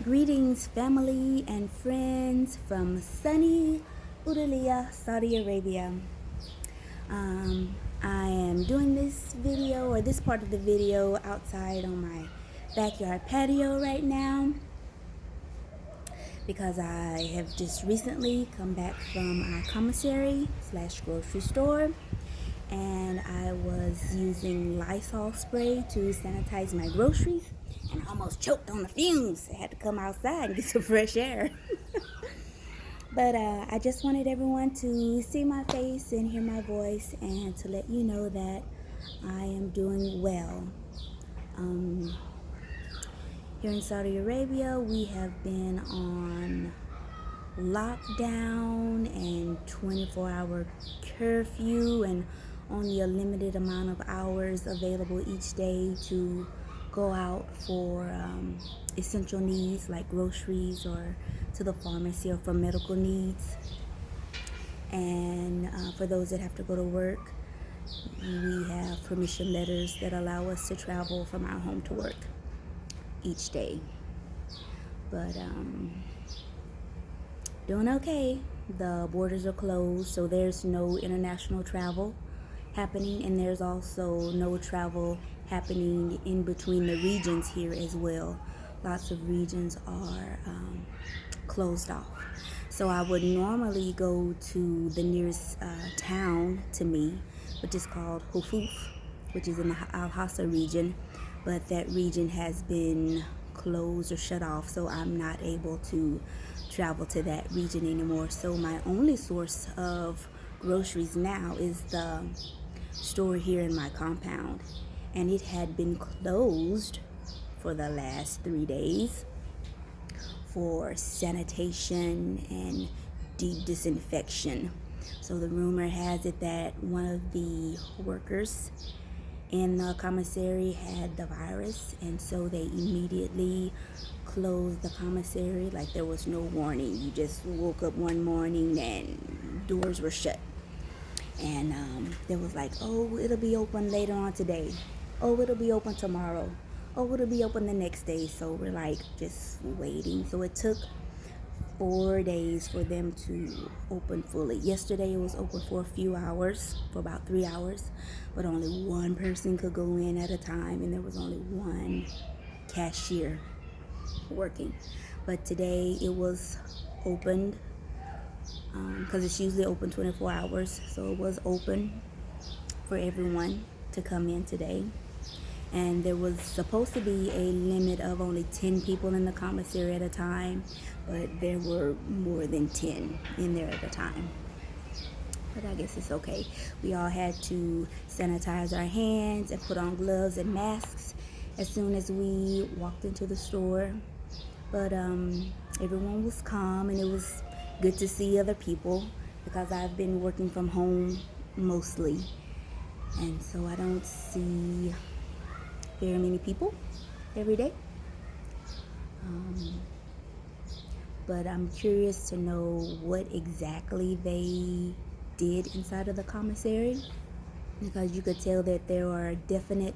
Greetings, family and friends from sunny Udhailiyah, Saudi Arabia. I am doing this video or this part of the video outside on my backyard patio right now because I have just recently come back from our commissary / grocery store, and I was using Lysol spray to sanitize my groceries and almost choked on the fumes. I had to come outside and get some fresh air. But I just wanted everyone to see my face and hear my voice and to let you know that I am doing well. Here in Saudi Arabia, we have been on lockdown and 24-hour curfew and only a limited amount of hours available each day to go out for essential needs like groceries or to the pharmacy or for medical needs. And for those that have to go to work, we have permission letters that allow us to travel from our home to work each day. But doing okay. The borders are closed, so there's no international travel happening, and there's also no travel happening in between the regions here as well. Lots of regions are closed off. So I would normally go to the nearest town to me, which is called Hufuf, which is in the Al Hassa region, but that region has been closed or shut off, so I'm not able to travel to that region anymore. So my only source of groceries now is the store here in my compound, and it had been closed for the last 3 days for sanitation and deep disinfection. So the rumor has it that one of the workers in the commissary had the virus, and so they immediately closed the commissary like there was no warning. You just woke up one morning and doors were shut, and there was like, oh, it'll be open later on today, oh, it'll be open tomorrow, oh, it'll be open the next day. So we're like just waiting. So it took 4 days for them to open fully. Yesterday it was open for a few hours, for about 3 hours, but only one person could go in at a time, and there was only one cashier working. But today it was opened because it's usually open 24 hours, so it was open for everyone to come in today. And there was supposed to be a limit of only 10 people in the commissary at a time, but there were more than 10 in there at a time. But I guess it's okay. We all had to sanitize our hands and put on gloves and masks as soon as we walked into the store. But everyone was calm, and it was good to see other people because I've been working from home mostly, and so I don't see very many people every day. But I'm curious to know what exactly they did inside of the commissary, because you could tell that there are definite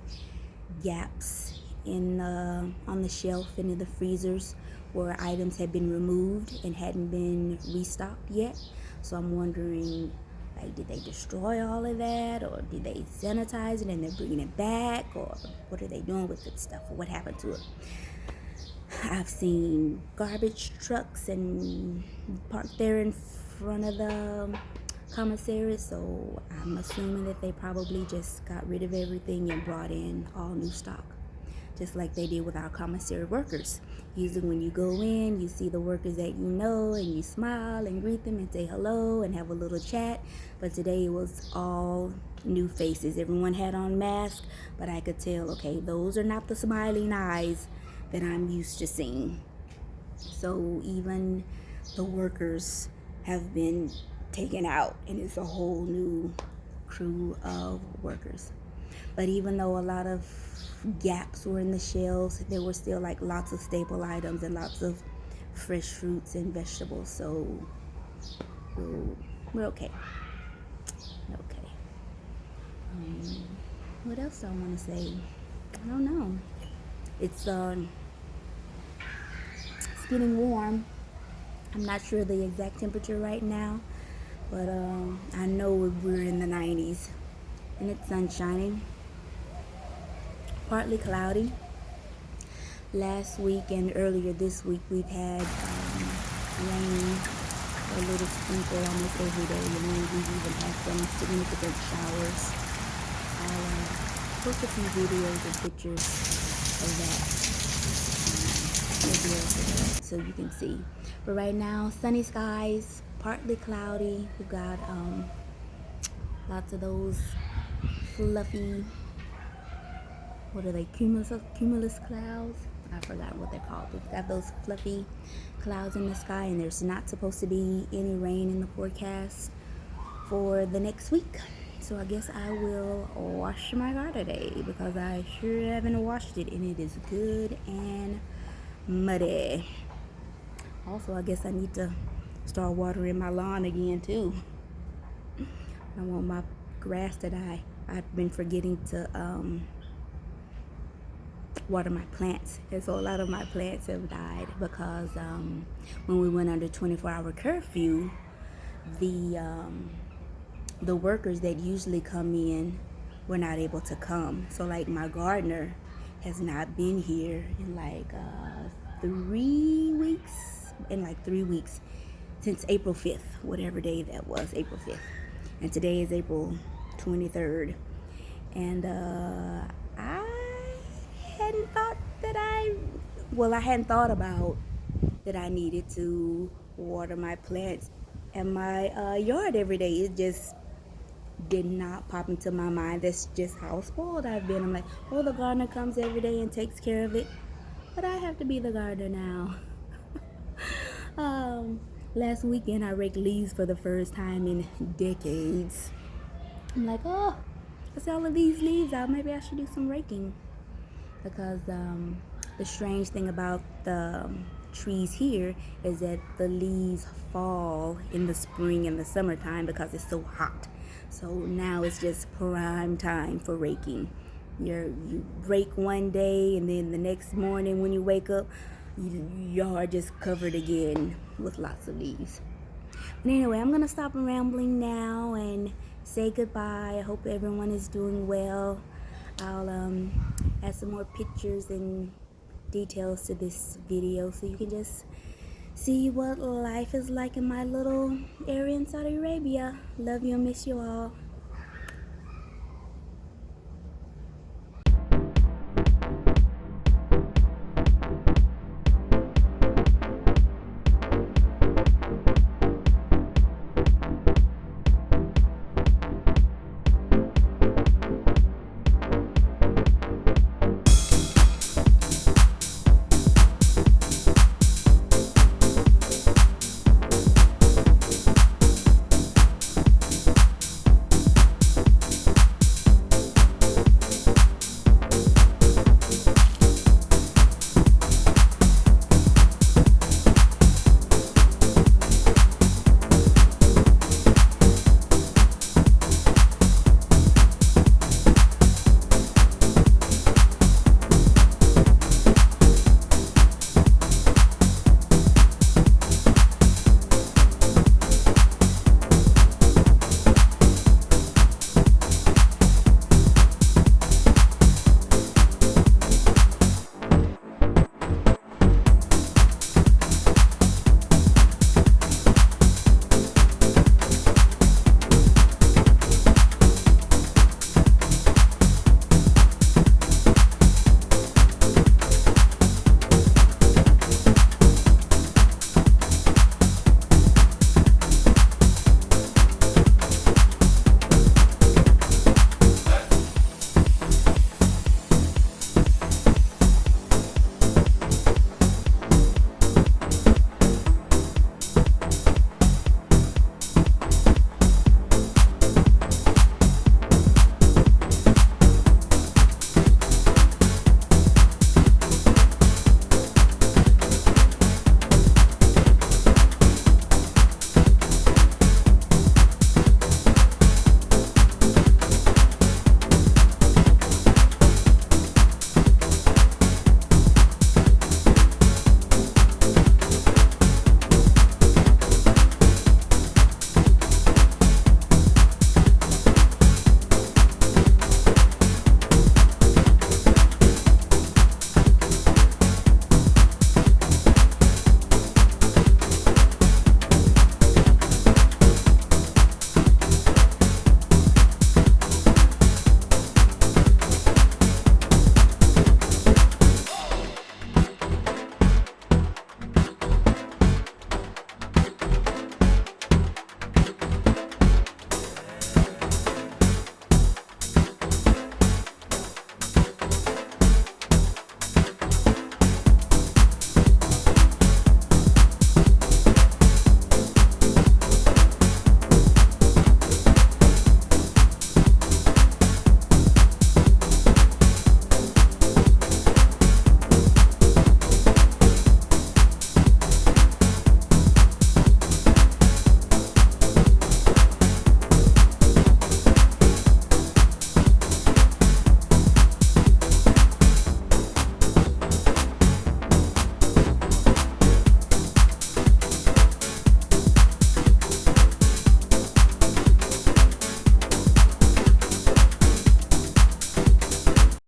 gaps in on the shelf and in the freezers where items had been removed and hadn't been restocked yet. So I'm wondering, like, did they destroy all of that, or did they sanitize it and they're bringing it back, or what are they doing with the stuff, or what happened to it? I've seen garbage trucks and parked there in front of the commissary, so I'm assuming that they probably just got rid of everything and brought in all new stock, just like they did with our commissary workers. Usually when you go in, you see the workers that you know, and you smile and greet them and say hello and have a little chat. But today it was all new faces. Everyone had on masks, but I could tell, okay, those are not the smiling eyes that I'm used to seeing. So even the workers have been taken out, and it's a whole new crew of workers. But even though a lot of gaps were in the shelves, there were still like lots of staple items and lots of fresh fruits and vegetables. So we're okay. Okay. What else do I want to say? I don't know. It's getting warm. I'm not sure the exact temperature right now, but I know we're in the 90s, and it's sun shining. Partly cloudy. Last week and earlier this week we've had rain, a little sprinkle almost every day, and then we've even had some significant showers. I'll post a few videos and pictures of that so you can see. But right now, sunny skies, partly cloudy. We've got lots of those fluffy, what are they, cumulus clouds? I forgot what they're called. We've got those fluffy clouds in the sky, and there's not supposed to be any rain in the forecast for the next week. So I guess I will wash my car today, because I sure haven't washed it, and it is good and muddy. Also, I guess I need to start watering my lawn again too. I want my grass that I've been forgetting to water my plants, and so a lot of my plants have died because when we went under 24-hour curfew, the workers that usually come in were not able to come. So like my gardener has not been here in like 3 weeks, since April 5th, whatever day that was, April 5th. And today is April 23rd. And I hadn't thought about that I needed to water my plants in my yard every day. It just did not pop into my mind. That's just how spoiled I've been. I'm like, oh, the gardener comes every day and takes care of it, but I have to be the gardener now. Last weekend I raked leaves for the first time in decades. I'm like, oh, I see all of these leaves out. Maybe I should do some raking, because the strange thing about the trees here is that the leaves fall in the spring and the summertime because it's so hot. So now it's just prime time for raking. You rake one day, and then the next morning when you wake up, your yard just covered again with lots of leaves. But anyway, I'm gonna stop rambling now and say goodbye. I hope everyone is doing well. I'll add some more pictures and details to this video so you can just see what life is like in my little area in Saudi Arabia. Love you and miss you all.